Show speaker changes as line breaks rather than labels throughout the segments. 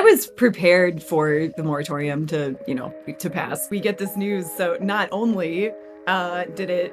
I was prepared for the moratorium to pass. We get this news, so not only did it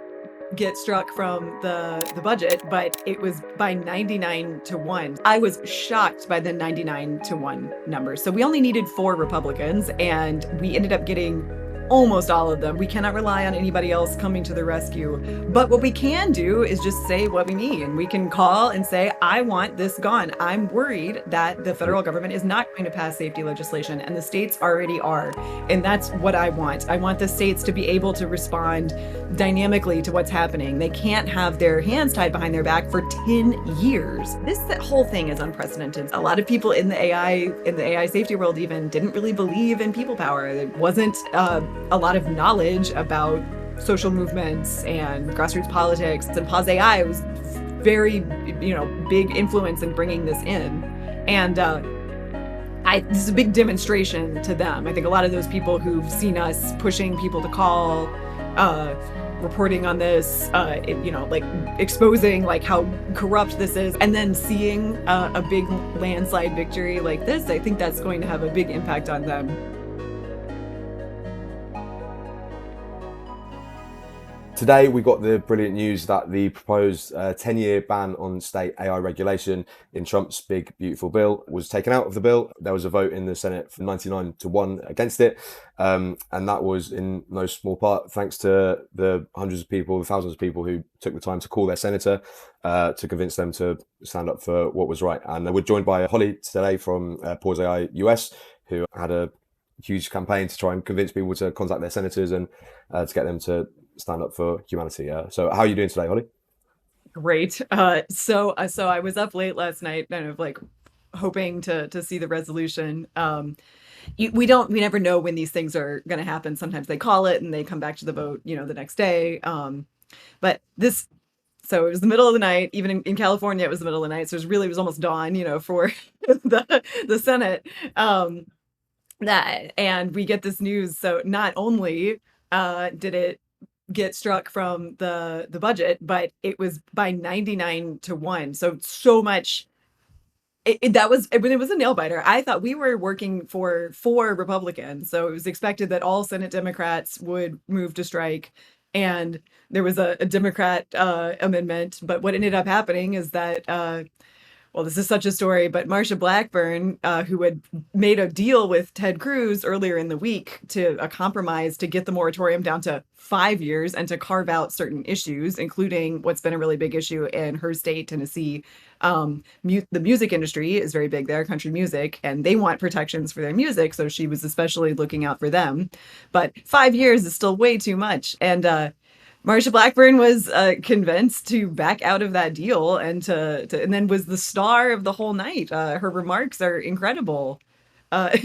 get struck from the budget, but it was by 99 to 1. I was shocked by the 99 to 1 number. So we only needed 4 Republicans, and we ended up getting almost all of them. We cannot rely on anybody else coming to the rescue. But what we can do is just say what we mean. We can call and say, I want this gone. I'm worried that the federal government is not going to pass safety legislation, and the states already are. And that's what I want. I want the states to be able to respond dynamically to what's happening. They can't have their hands tied behind their back for 10 years. This whole thing is unprecedented. A lot of people in the AI safety world even didn't really believe in people power. There wasn't a lot of knowledge about social movements and grassroots politics, and PauseAI was very, big influence in bringing this in. And this is a big demonstration to them. I think a lot of those people who've seen us pushing people to call, reporting on this, exposing how corrupt this is, and then seeing a big landslide victory like this, I think that's going to have a big impact on them.
Today, we got the brilliant news that the proposed 10-year ban on state AI regulation in Trump's big, beautiful bill was taken out of the bill. There was a vote in the Senate for 99 to 1 against it. And that was in no small part thanks to the hundreds of people, the thousands of people who took the time to call their senator to convince them to stand up for what was right. And we're joined by Holly today from PauseAI US, who had a huge campaign to try and convince people to contact their senators and to get them to stand up for humanity. So how are you doing today, Holly?
Great. So I was up late last night, kind of hoping to see the resolution. We never know when these things are going to happen. Sometimes they call it and they come back to the vote, the next day. But so it was the middle of the night. Even in California, it was the middle of the night. So it was almost dawn, for the Senate. And we get this news. So not only did it get struck from the budget, but it was by 99 to 1. So much. It was a nail biter. I thought we were working for 4 Republicans, so it was expected that all Senate Democrats would move to strike, and there was a Democrat amendment. But what ended up happening is that this is such a story, but Marsha Blackburn, who had made a deal with Ted Cruz earlier in the week to a compromise to get the moratorium down to 5 years and to carve out certain issues, including what's been a really big issue in her state, Tennessee. The music industry is very big there, country music, and they want protections for their music. So she was especially looking out for them. But 5 years is still way too much. And Marsha Blackburn was convinced to back out of that deal and then was the star of the whole night. Her remarks are incredible. Tell me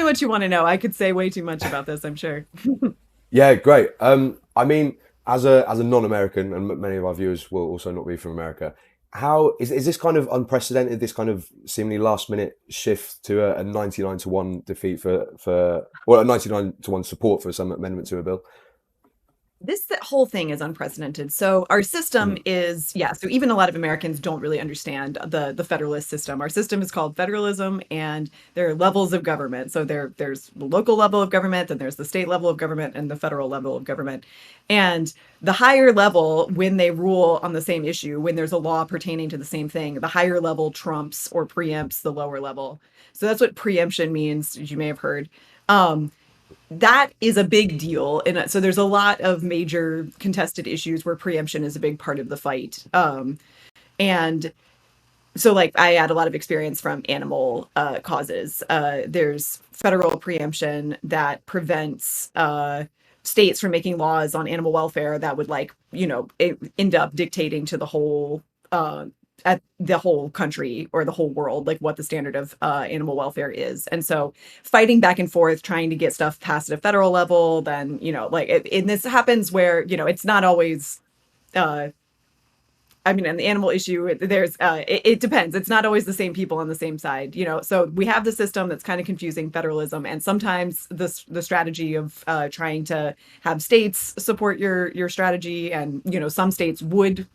what you want to know. I could say way too much about this, I'm sure.
Yeah, great. I mean, as a non-American, and many of our viewers will also not be from America, how is this kind of unprecedented, this kind of seemingly last minute shift to a 99 to 1 defeat or a 99 to 1 support for some amendment to a bill?
That whole thing is unprecedented. So our system is, so even a lot of Americans don't really understand the federalist system. Our system is called Federalism, and there are levels of government. So there's the local level of government, then there's the state level of government, and the federal level of government. And the higher level, when they rule on the same issue, when there's a law pertaining to the same thing, the higher level trumps or preempts the lower level. So that's what preemption means, as you may have heard. That is a big deal. And so there's a lot of major contested issues where preemption is a big part of the fight. And so I had a lot of experience from animal causes. There's federal preemption that prevents states from making laws on animal welfare that would end up dictating to the whole at the whole country or the whole world, what the standard of animal welfare is. And so fighting back and forth, trying to get stuff passed at a federal level, then, and this happens where, it's not always, on the animal issue, it depends. It's not always the same people on the same side, so we have the system that's kind of confusing, federalism. And sometimes the strategy of trying to have states support your strategy, and, some states would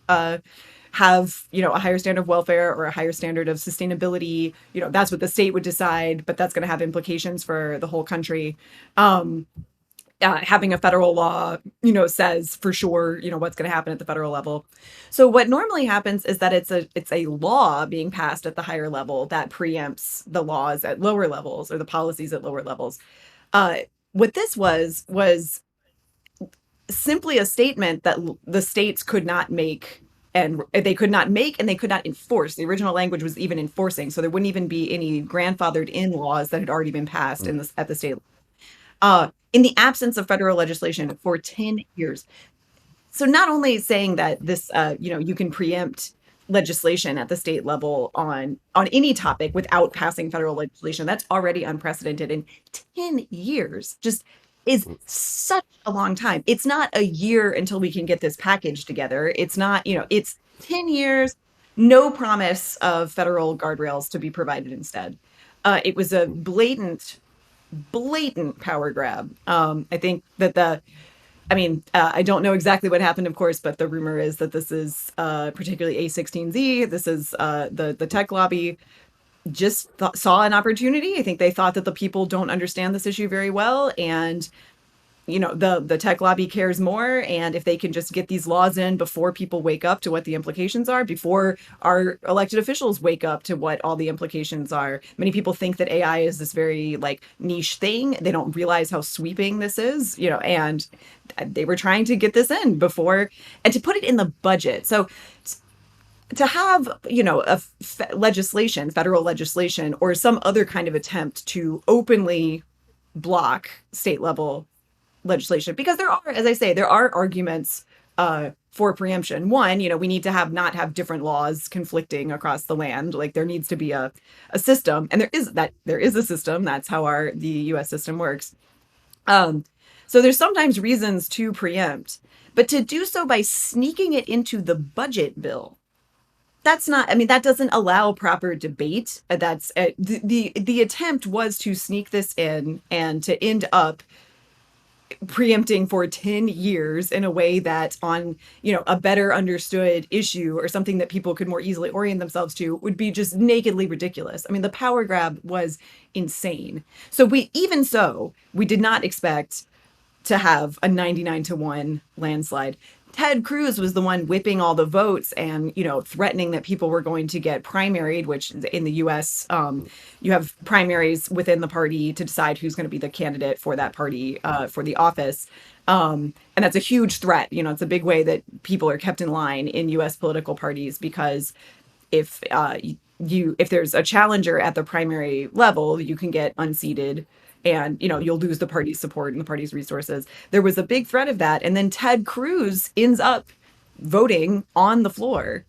have, a higher standard of welfare or a higher standard of sustainability. That's what the state would decide, but that's going to have implications for the whole country. Having a federal law, says for sure, what's going to happen at the federal level. So what normally happens is that it's a law being passed at the higher level that preempts the laws at lower levels or the policies at lower levels. Uh, what this was simply a statement that the states could not make, and they could not make and they could not enforce. The original language was even enforcing, so there wouldn't even be any grandfathered in laws that had already been passed at the state. In the absence of federal legislation for 10 years. So not only saying that this, you can preempt legislation at the state level on any topic without passing federal legislation, that's already unprecedented. In 10 years just is such a long time. It's not a year until we can get this package together. It's not, it's 10 years, no promise of federal guardrails to be provided instead. It was a blatant power grab. I think that I don't know exactly what happened, of course, but the rumor is that this is particularly A16Z. This is the tech lobby just saw an opportunity. I think they thought that the people don't understand this issue very well, and the tech lobby cares more. And if they can just get these laws in before people wake up to what the implications are, before our elected officials wake up to what all the implications are. Many people think that AI is this very niche thing. They don't realize how sweeping this is, and they were trying to get this in before and to put it in the budget. So to have, federal legislation or some other kind of attempt to openly block state level legislation, because there are, as I say, there are arguments for preemption. One, we need to not have different laws conflicting across the land. There needs to be a system, and there is a system. That's how the U.S. system works. So there's sometimes reasons to preempt, but to do so by sneaking it into the budget bill, that's not, that doesn't allow proper debate. That's the attempt was to sneak this in and to end up preempting for 10 years in a way that on, a better understood issue or something that people could more easily orient themselves to would be just nakedly ridiculous. The power grab was insane. So we did not expect to have a 99-1 landslide. Ted Cruz was the one whipping all the votes and, threatening that people were going to get primaried, which in the US, you have primaries within the party to decide who's going to be the candidate for that party, for the office. And that's a huge threat. It's a big way that people are kept in line in US political parties, because if there's a challenger at the primary level, you can get unseated. And, you'll lose the party's support and the party's resources. There was a big threat of that. And then Ted Cruz ends up voting on the floor.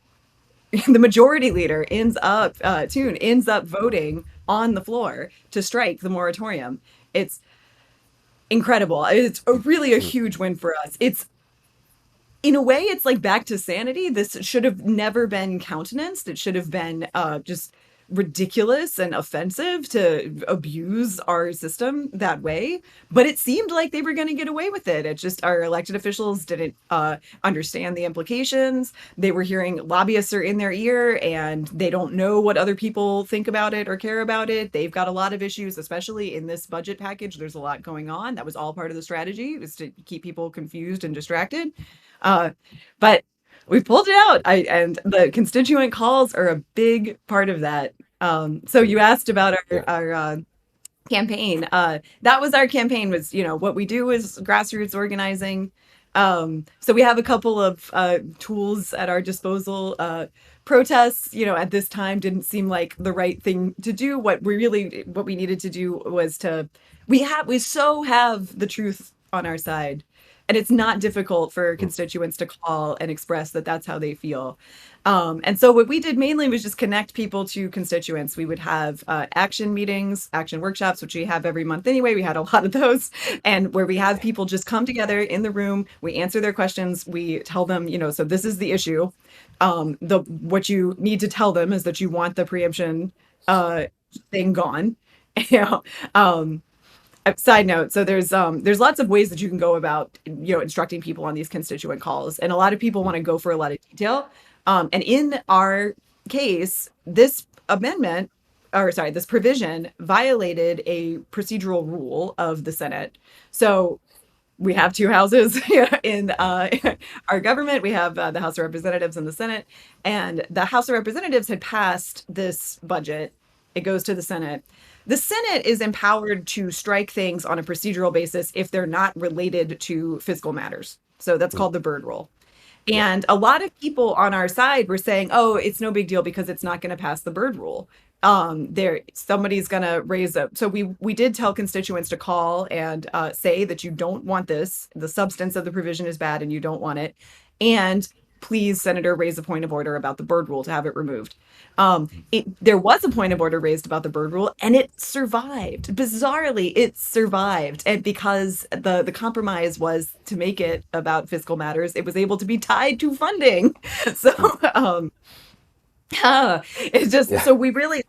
The majority leader ends up voting on the floor to strike the moratorium. It's incredible. It's really a huge win for us. In a way, it's back to sanity. This should have never been countenanced. It should have been just ridiculous and offensive to abuse our system that way, but it seemed like they were going to get away with it. It's just our elected officials didn't understand the implications. They were hearing lobbyists are in their ear and they don't know what other people think about it or care about it. They've got a lot of issues, especially in this budget package. There's a lot going on. That was all part of the strategy, was to keep people confused and distracted. But we pulled it out. And the constituent calls are a big part of that. So you asked about our campaign. That was our campaign, was, what we do is grassroots organizing. So we have a couple of tools at our disposal. Protests, at this time didn't seem like the right thing to do. What we needed to do was we have the truth on our side. And it's not difficult for constituents to call and express that that's how they feel. And so what we did mainly was just connect people to constituents. We would have action meetings, action workshops, which we have every month anyway. We had a lot of those, and where we have people just come together in the room. We answer their questions. We tell them, so this is the issue. What you need to tell them is that you want the preemption thing gone. Side note, so there's lots of ways that you can go about instructing people on these constituent calls, and a lot of people want to go for a lot of detail. And in our case, this this provision violated a procedural rule of the Senate. So we have two houses in our government. We have the House of Representatives and the Senate. And the House of Representatives had passed this budget. It goes to the Senate. The Senate is empowered to strike things on a procedural basis if they're not related to fiscal matters. So that's called the Byrd Rule.
Yeah.
And a lot of people on our side were saying, "Oh, it's no big deal because it's not going to pass the Byrd Rule. Somebody's going to raise up." So we did tell constituents to call and say that you don't want this. The substance of the provision is bad, and you don't want it. And please, Senator, raise a point of order about the Byrd Rule to have it removed. There was a point of order raised about the Byrd Rule, and it survived. Bizarrely, it survived, and because the compromise was to make it about fiscal matters, it was able to be tied to funding. So it's just
Yeah.
so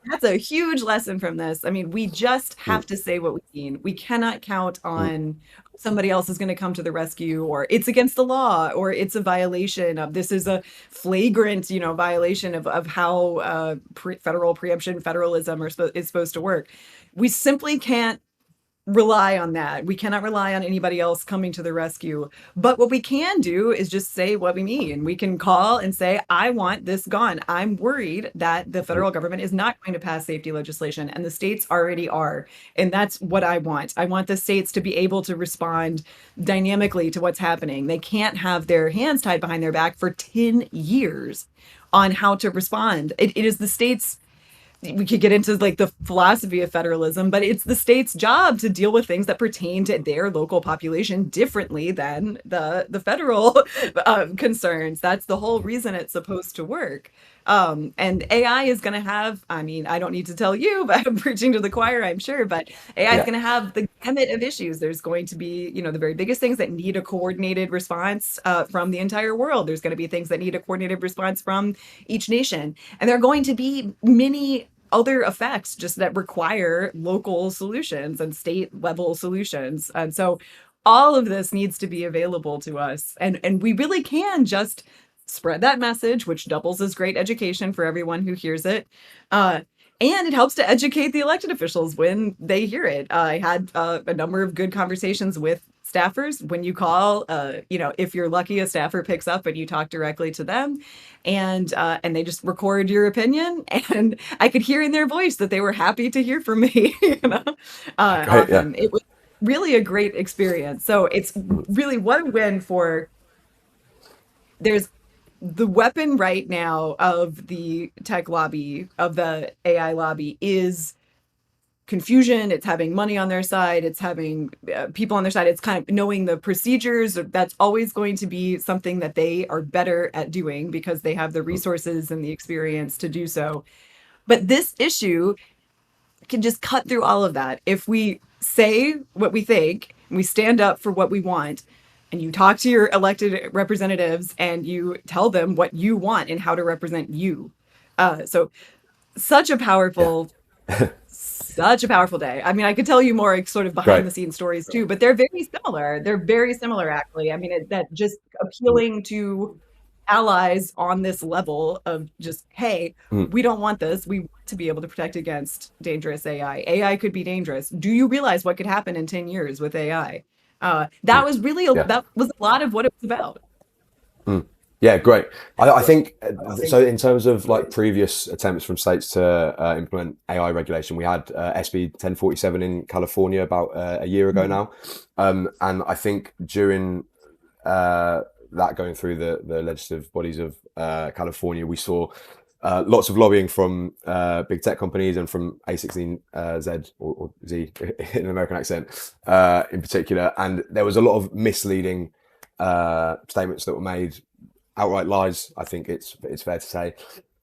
that's a huge lesson from this. I mean, we just have to say what we mean. We cannot count on somebody else is going to come to the rescue, or it's against the law, or it's a violation of this is a flagrant, violation of how federal preemption, federalism is supposed to work. We simply can't rely on that. We cannot rely on anybody else coming to the rescue. But what we can do is just say what we mean. We can call and say, I want this gone. I'm worried that the federal government is not going to pass safety legislation, and the states already are. And that's what I want. I want the states to be able to respond dynamically to what's happening. They can't have their hands tied behind their back for 10 years on how to respond. It is the states. We could get into like the philosophy of federalism, but it's the state's job to deal with things that pertain to their local population differently than the federal concerns. That's the whole reason it's supposed to work. And AI is going to have, I mean, I don't need to tell you, but I'm preaching to the choir, I'm sure, but AI is going to have the gamut of issues. There's going to be, the very biggest things that need a coordinated response from the entire world. There's going to be things that need a coordinated response from each nation. And there are going to be many other effects just that require local solutions and state level solutions. And so all of this needs to be available to us. And we really can just spread that message, which doubles as great education for everyone who hears it. And it helps to educate the elected officials when they hear it. I had a number of good conversations with staffers. When you call, if you're lucky, a staffer picks up and you talk directly to them, and they just record your opinion. And I could hear in their voice that they were happy to hear from me. Often. It was really a great experience. So it's really what a win for. There's the weapon right now of the tech lobby, of the AI lobby, is confusion. It's having money on their side. It's having people on their side. It's kind of knowing the procedures. That's always going to be something that they are better at doing because they have the resources and the experience to do so. But this issue can just cut through all of that. If we say what we think, and we stand up for what we want, and you talk to your elected representatives and you tell them what you want and how to represent you. So such a powerful day. I mean, I could tell you more sort of behind the scenes stories too, but they're very similar. They're very similar, actually. I mean, that just appealing to allies on this level of just, hey, we don't want this. We want to be able to protect against dangerous AI. AI could be dangerous. Do you realize what could happen in 10 years with AI? That was really, that was a lot of what it was about.
Yeah, great. I think so. In terms of like previous attempts from states to implement AI regulation, we had SB 1047 in California about a year ago now, and I think during that going through the legislative bodies of California, we saw lots of lobbying from big tech companies and from A16Z or Z in an American accent in particular, and there was a lot of misleading statements that were made. Outright lies, I think it's fair to say,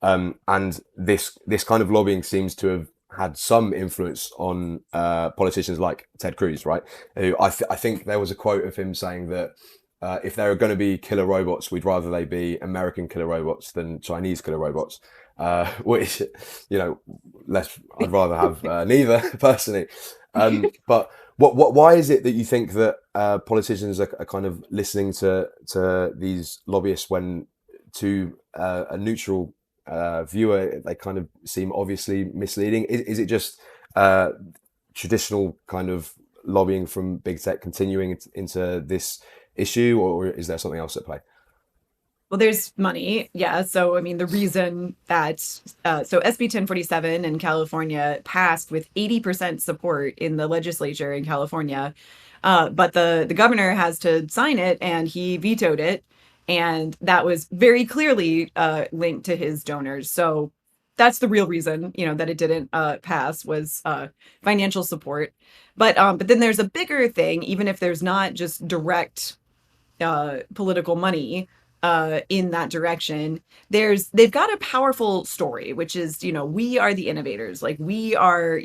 and this kind of lobbying seems to have had some influence on politicians like Ted Cruz, right? Who I think there was a quote of him saying that if there are going to be killer robots, we'd rather they be American killer robots than Chinese killer robots, which I'd rather have neither personally. But why is it that you think that politicians are kind of listening to these lobbyists when to a neutral viewer, they kind of seem obviously misleading. Is it just traditional kind of lobbying from big tech continuing into this issue, or is there something else at play?
Well, there's money. Yeah. So, I mean, the reason that, so SB 1047 in California passed with 80% support in the legislature in California. But the governor has to sign it, and he vetoed it. And that was very clearly linked to his donors. So that's the real reason, that it didn't pass, was financial support. But then there's a bigger thing, even if there's not just direct political money in that direction. They've got a powerful story, which is, we are the innovators. Like, we are,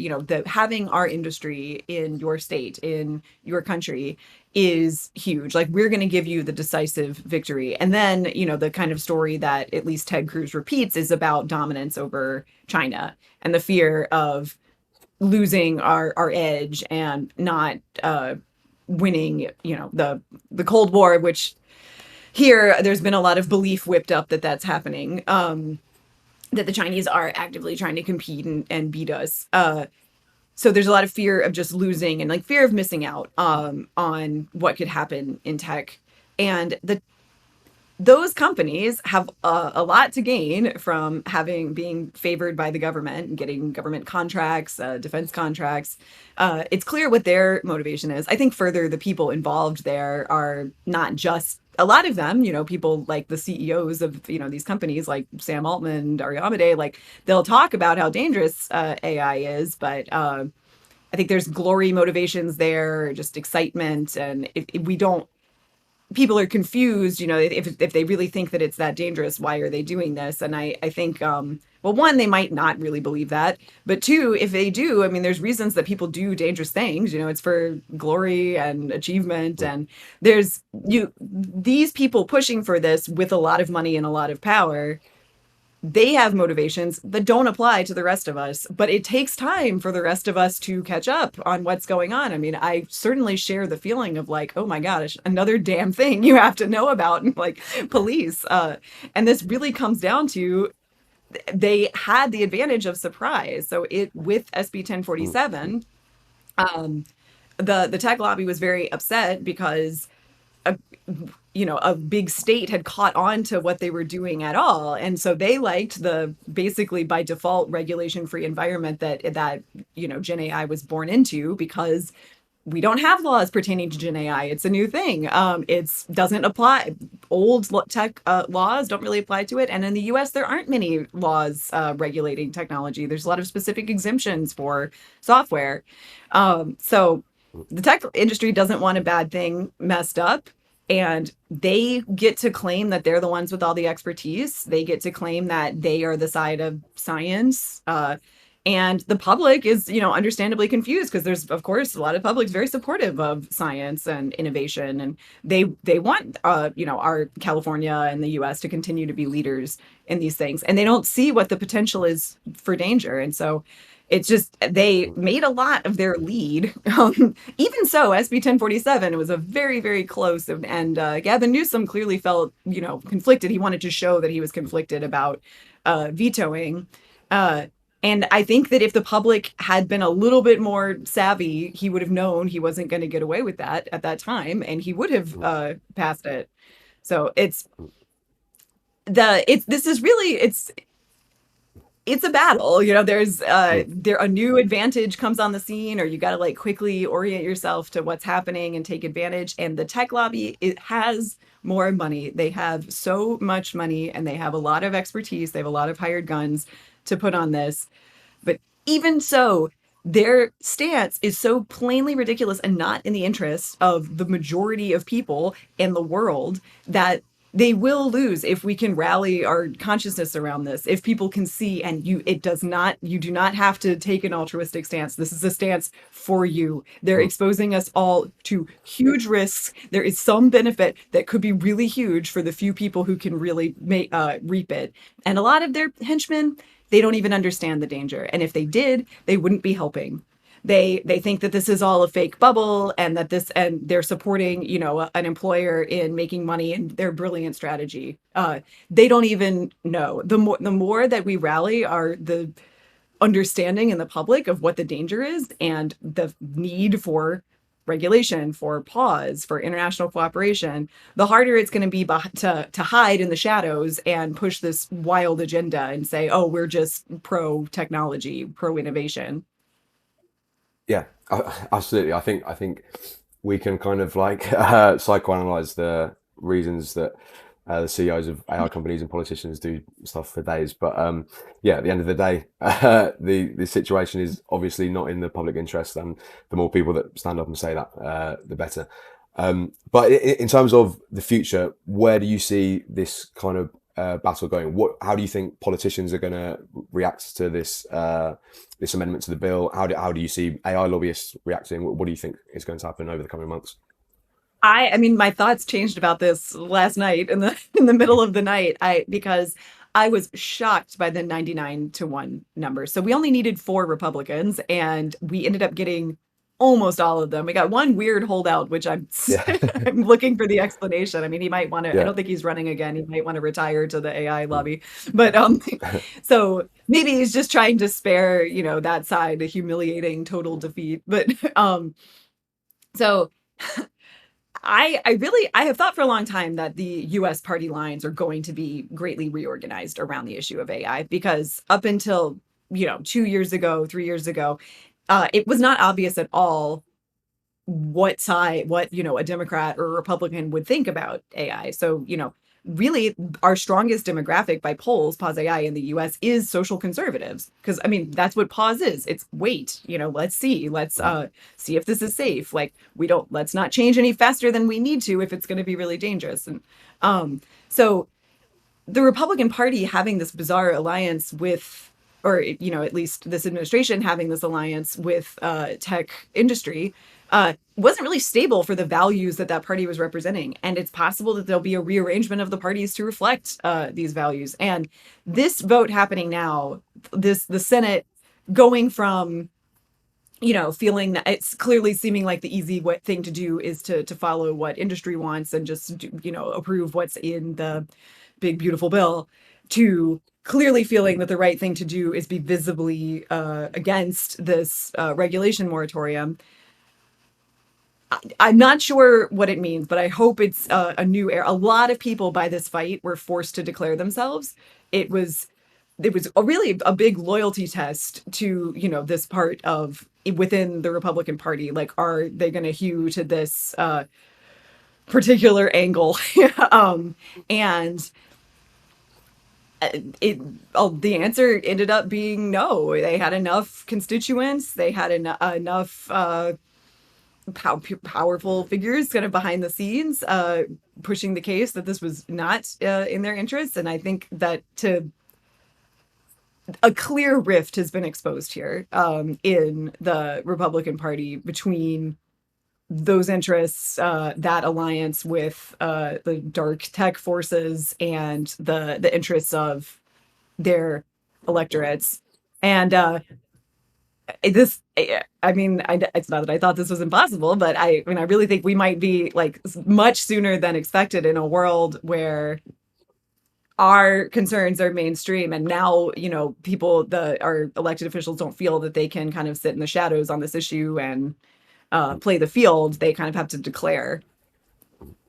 having our industry in your state, in your country, is huge. Like, we're going to give you the decisive victory. And then, the kind of story that at least Ted Cruz repeats is about dominance over China and the fear of losing our edge and not winning, the Cold War, which here there's been a lot of belief whipped up that that's happening, that the Chinese are actively trying to compete and beat us. So there's a lot of fear of just losing, and like fear of missing out on what could happen in tech. And those companies have a lot to gain from being favored by the government and getting government contracts, defense contracts. It's clear what their motivation is. I think further, the people involved there are not just, a lot of them, people like the CEOs of, these companies like Sam Altman and Ariamade, like, they'll talk about how dangerous AI is, but I think there's glory motivations there, just excitement. And if we don't, people are confused, if they really think that it's that dangerous, why are they doing this? And I think, well, one, they might not really believe that. But two, if they do, I mean, there's reasons that people do dangerous things, it's for glory and achievement. And these people pushing for this with a lot of money and a lot of power, they have motivations that don't apply to the rest of us, but it takes time for the rest of us to catch up on what's going on. I mean, I certainly share the feeling of like, oh my gosh, another damn thing you have to know about, like police. And this really comes down to, they had the advantage of surprise. So with SB 1047, the tech lobby was very upset because a big state had caught on to what they were doing at all. And so they liked the basically by default regulation-free environment that Gen AI was born into, because we don't have laws pertaining to Gen AI. It's a new thing. It doesn't apply. Old tech laws don't really apply to it. And in the US, there aren't many laws regulating technology. There's a lot of specific exemptions for software. So the tech industry doesn't want a bad thing messed up. And they get to claim that they're the ones with all the expertise. They get to claim that they are the side of science. And the public is, understandably confused, because there's, of course, a lot of public is very supportive of science and innovation. And they want, our California and the US to continue to be leaders in these things. And they don't see what the potential is for danger. And so it's just, they made a lot of their lead. Even so, SB 1047 was a very, very close. And Gavin Newsom clearly felt, conflicted. He wanted to show that he was conflicted about vetoing. And I think that if the public had been a little bit more savvy, he would have known he wasn't going to get away with that at that time, and he would have passed it. So it's a battle. There's a new advantage comes on the scene, or you got to like quickly orient yourself to what's happening and take advantage. And the tech lobby, it has more money. They have so much money, and they have a lot of expertise. They have a lot of hired guns to put on this. But even so, their stance is so plainly ridiculous and not in the interest of the majority of people in the world that they will lose if we can rally our consciousness around this. If people can see, and you do not have to take an altruistic stance. This is a stance for you. They're exposing us all to huge risks. There is some benefit that could be really huge for the few people who can really reap it. And a lot of their henchmen, they don't even understand the danger. And if they did, they wouldn't be helping. they think that this is all a fake bubble, and they're supporting, an employer in making money and their brilliant strategy. They don't even know. The more that we rally are the understanding in the public of what the danger is and the need for regulation, for pause, for international cooperation, the harder it's going to be to hide in the shadows and push this wild agenda and say, oh, we're just pro technology, pro innovation.
Yeah, absolutely. I think we can kind of like psychoanalyze the reasons that the CEOs of AI companies and politicians do stuff for days. But yeah, at the end of the day, the situation is obviously not in the public interest, and the more people that stand up and say that, the better. But in terms of the future, where do you see this kind of battle going? How do you think politicians are going to react to this amendment to the bill? How do you see AI lobbyists reacting? What do you think is going to happen over the coming months?
I mean, my thoughts changed about this last night in the in the middle of the night. Because I was shocked by the 99-1 number. So we only needed 4 Republicans, and we ended up getting almost all of them. We got one weird holdout, which I'm
Yeah,
I'm looking for the explanation. I mean, he might want to. I
yeah,
don't think he's running again. He might want to retire to the AI lobby, but so maybe he's just trying to spare, that side a humiliating total defeat. But so. I have thought for a long time that the US party lines are going to be greatly reorganized around the issue of AI, because up until, 2 years ago, 3 years ago, it was not obvious at all what a Democrat or a Republican would think about AI. So, really our strongest demographic by polls, PauseAI in the US, is social conservatives. Because I mean, that's what pause is. It's wait, let's see. Let's see if this is safe. Like, let's not change any faster than we need to if it's going to be really dangerous. And so the Republican Party having this bizarre alliance with, or at least this administration having this alliance with tech industry, wasn't really stable for the values that party was representing. And it's possible that there'll be a rearrangement of the parties to reflect these values. And this vote happening now, the Senate going from, feeling that it's clearly seeming like the easy thing to do is to follow what industry wants and just approve what's in the big beautiful bill, to clearly feeling that the right thing to do is be visibly against this regulation moratorium. I'm not sure what it means, but I hope it's a new era. A lot of people by this fight were forced to declare themselves. It was really a big loyalty test to, this part of within the Republican Party. Like, are they going to hew to this particular angle? And the answer ended up being no. They had enough constituents. They had enough powerful figures kind of behind the scenes pushing the case that this was not in their interests. And I think that a clear rift has been exposed here in the Republican Party between those interests, that alliance with the dark tech forces, and the interests of their electorates. And it's not that I thought this was impossible, but I really think we might be like much sooner than expected in a world where our concerns are mainstream, and now our elected officials don't feel that they can kind of sit in the shadows on this issue and play the field. They kind of have to declare.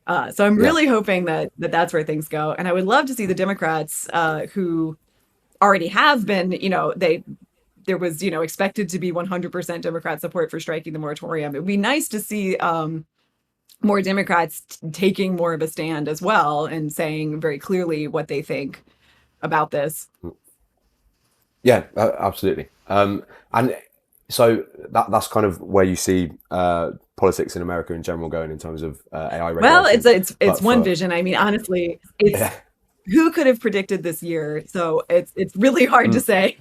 So I'm
yeah,
really hoping that's where things go, and I would love to see the Democrats who already have been, there was, expected to be 100% Democrat support for striking the moratorium. It would be nice to see more Democrats taking more of a stand as well and saying very clearly what they think about this.
yeah, absolutely. And so that's kind of where you see politics in America in general going in terms of AI
Well,
regulation.
it's
But
one
for
vision. I mean, honestly, it's
yeah,
who could have predicted this year? So it's really hard to
mm,
say.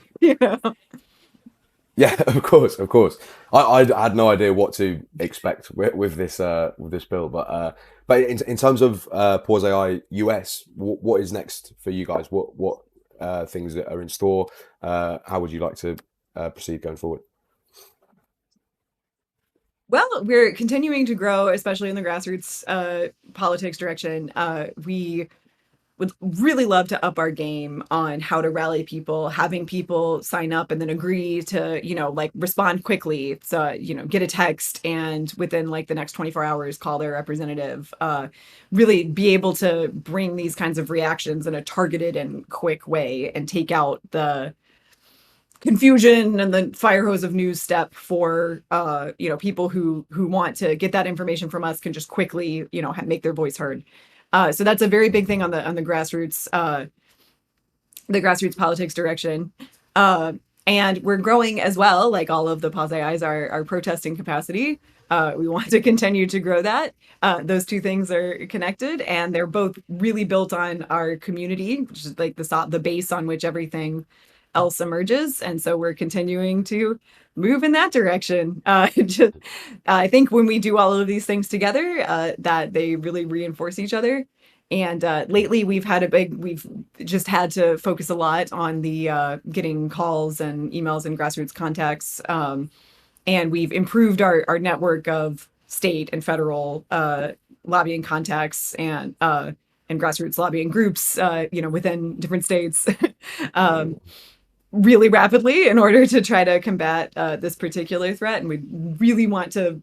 yeah, of course, of course. I had no idea what to expect with this bill, but in terms of Pause AI US, what is next for you guys? What things that are in store? How would you like to proceed going forward?
Well, we're continuing to grow, especially in the grassroots politics direction. We would really love to up our game on how to rally people, having people sign up and then agree to, like respond quickly. So, get a text and within like the next 24 hours, call their representative. Really be able to bring these kinds of reactions in a targeted and quick way and take out the confusion and the fire hose of news step for people who want to get that information from us can just quickly make their voice heard. So that's a very big thing on the grassroots politics direction. And we're growing as well, like all of the PauseAIs are protesting capacity. We want to continue to grow that. Those two things are connected, and they're both really built on our community, which is like the base on which everything else emerges. And so we're continuing to move in that direction. I think when we do all of these things together, that they really reinforce each other. And lately we've just had to focus a lot on the getting calls and emails and grassroots contacts. And we've improved our network of state and federal lobbying contacts and grassroots lobbying groups, within different states. Really rapidly in order to try to combat this particular threat. And we really want to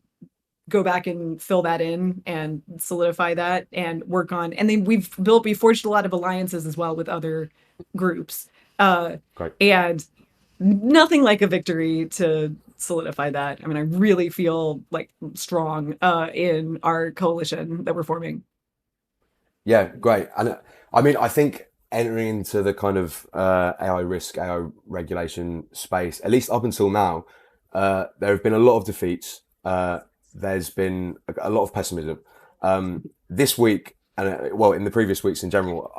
go back and fill that in and solidify that and work on. And then we forged a lot of alliances as well with other groups. And nothing like a victory to solidify that. I mean, I really feel like strong in our coalition that we're forming.
Yeah, great. And I mean, I think entering into the kind of AI risk, AI regulation space, at least up until now, there have been a lot of defeats. There's been a lot of pessimism. This week, and well, in the previous weeks in general,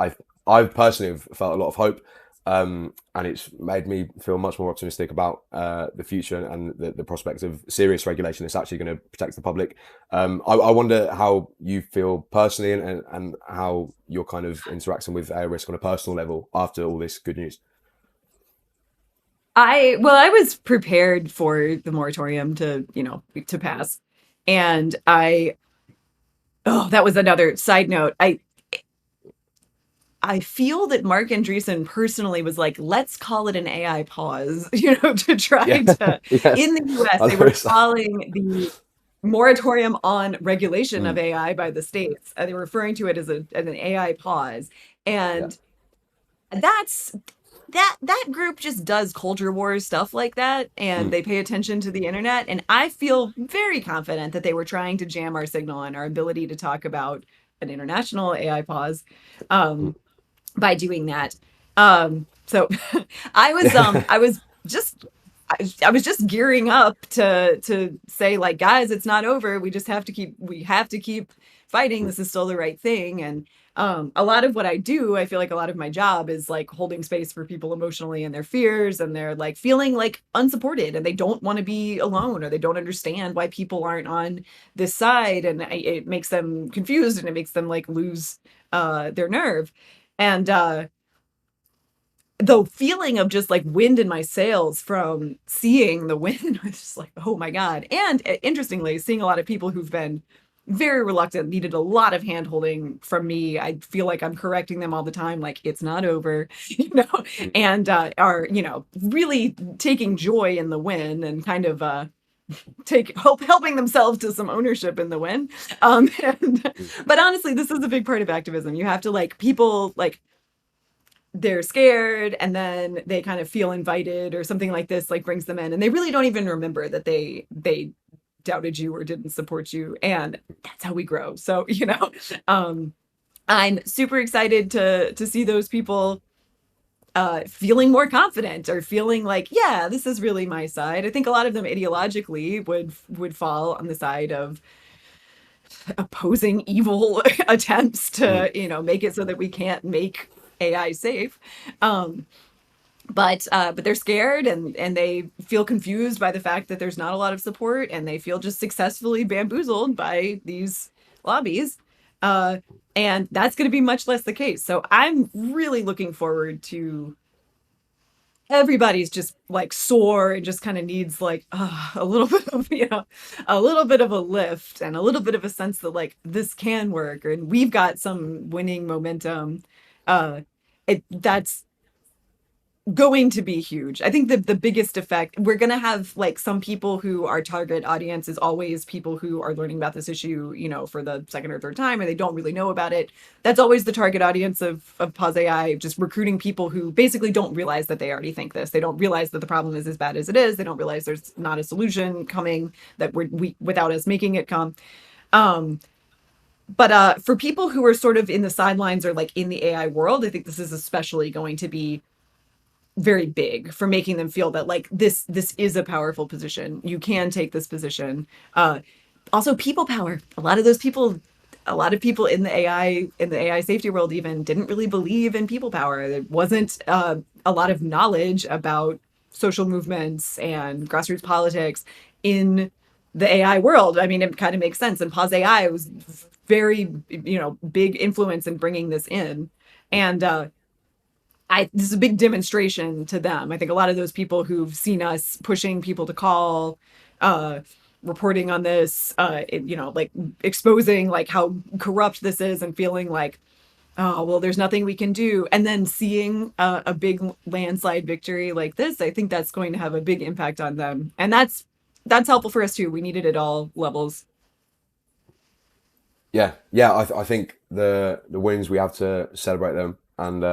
I personally have felt a lot of hope, and it's made me feel much more optimistic about the future and the prospects of serious regulation that's actually going to protect the public. I wonder how you feel personally and how you're kind of interacting with AI risk on a personal level after all this good news.
I was prepared for the moratorium to pass. And that was another side note. I feel that Mark Andreessen personally was like, let's call it an AI pause, to try to,
Yes.
in the US, they were calling the moratorium on regulation of AI by the states. They were referring to it as an AI pause. And that group just does culture wars stuff like that, and they pay attention to the internet. And I feel very confident that they were trying to jam our signal and our ability to talk about an international AI pause by doing that. So I was just gearing up to say, like, guys, it's not over. We have to keep fighting. This is still the right thing. And a lot of what I do, I feel like a lot of my job is like holding space for people emotionally and their fears, and they're like feeling like unsupported and they don't want to be alone, or they don't understand why people aren't on this side. And it makes them confused, and it makes them like lose their nerve. And the feeling of just like wind in my sails from seeing the wind was just like, oh my God. And interestingly, seeing a lot of people who've been very reluctant, needed a lot of hand holding from me. I feel like I'm correcting them all the time, like, it's not over, and are, really taking joy in the win and kind of helping themselves to some ownership in the win. But honestly, this is a big part of activism. You have to, like, people, like, they're scared and then they kind of feel invited, or something like this like brings them in, and they really don't even remember that they doubted you or didn't support you. And that's how we grow. So I'm super excited to see those people feeling more confident, or feeling like, yeah, this is really my side. I think a lot of them ideologically would fall on the side of opposing evil attempts to make it so that we can't make AI safe. But they're scared, and they feel confused by the fact that there's not a lot of support, and they feel just successfully bamboozled by these lobbies. And that's going to be much less the case. So I'm really looking forward to everybody's just like sore and just kind of needs like a little bit of, a little bit of a lift and a little bit of a sense that like this can work and we've got some winning momentum. That's going to be huge. I think the biggest effect, we're going to have like some people who our target audience is always people who are learning about this issue, for the second or third time, or they don't really know about it. That's always the target audience of PauseAI, just recruiting people who basically don't realize that they already think this. They don't realize that the problem is as bad as it is. They don't realize there's not a solution coming that we without us making it come. But for people who are sort of in the sidelines or like in the AI world, I think this is especially going to be very big for making them feel that like this is a powerful position. You can take this position. Also people power. A lot of people in the AI safety world even didn't really believe in people power. There wasn't a lot of knowledge about social movements and grassroots politics in the AI world. I mean, it kind of makes sense. And PauseAI was very, big influence in bringing this in. And this is a big demonstration to them. I think a lot of those people who've seen us pushing people to call, reporting on this, like exposing like how corrupt this is and feeling like, oh, well, there's nothing we can do. And then seeing a big landslide victory like this, I think that's going to have a big impact on them. And that's helpful for us too. We need it at all levels.
Yeah, I think the wins, we have to celebrate them, and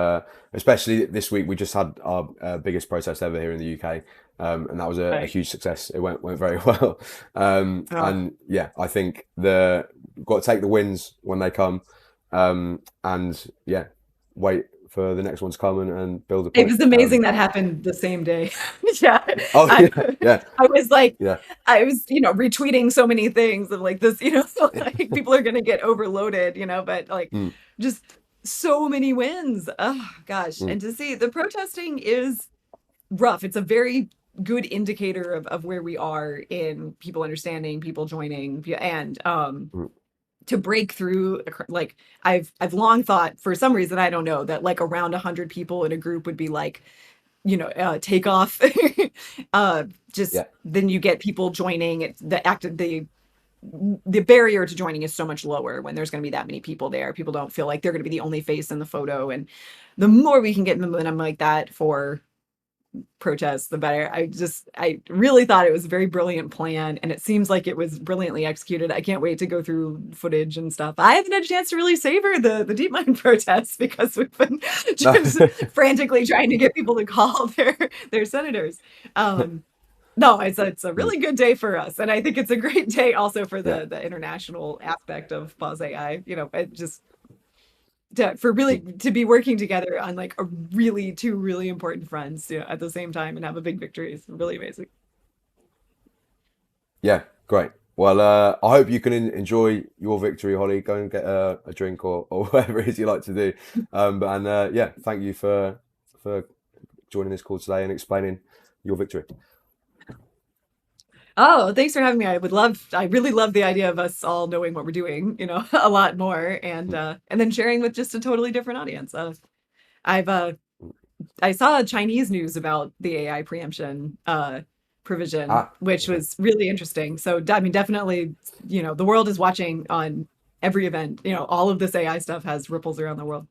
especially this week we just had our biggest protest ever here in the UK, and that was a huge success. It went very well, and yeah, I think we've got to take the wins when they come, and yeah, wait for the next ones to come and build
It
upon
was
it.
amazing that happened the same day. Yeah.
Oh
I,
yeah,
I was like,
yeah,
I was, retweeting so many things of like this, like people are going to get overloaded, but like
mm,
just so many wins. Oh gosh.
mm,
And to see the protesting is rough. It's a very good indicator of where we are in people understanding, people joining, and
mm.
to break through. Like I've long thought, for some reason I don't know, that like around 100 people in a group would be like, take off. Just
Yeah,
then you get people joining. The barrier to joining is so much lower when there's going to be that many people there. People don't feel like they're going to be the only face in the photo, and the more we can get momentum like that for protests, the better. I really thought it was a very brilliant plan, and it seems like it was brilliantly executed. I can't wait to go through footage and stuff. I haven't had a chance to really savor the DeepMind protests because we've been
no.
just frantically trying to get people to call their senators. No, it's a
Mm,
really good day for us, and I think it's a great day also for
yeah.
the international aspect of PauseAI. It just for really
Mm.
to be working together on like two really important fronts, at the same time and have a big victory is really amazing.
Yeah, great. Well, I hope you can enjoy your victory, Holly. Go and get a drink or whatever it is you like to do. And yeah, thank you for joining this call today and explaining your victory.
Oh, thanks for having me. I really love the idea of us all knowing what we're doing, a lot more, and then sharing with just a totally different audience. I've I saw Chinese news about the AI preemption provision,
Ah,
which
okay.
was really interesting. So I mean, definitely, the world is watching on every event. All of this AI stuff has ripples around the world.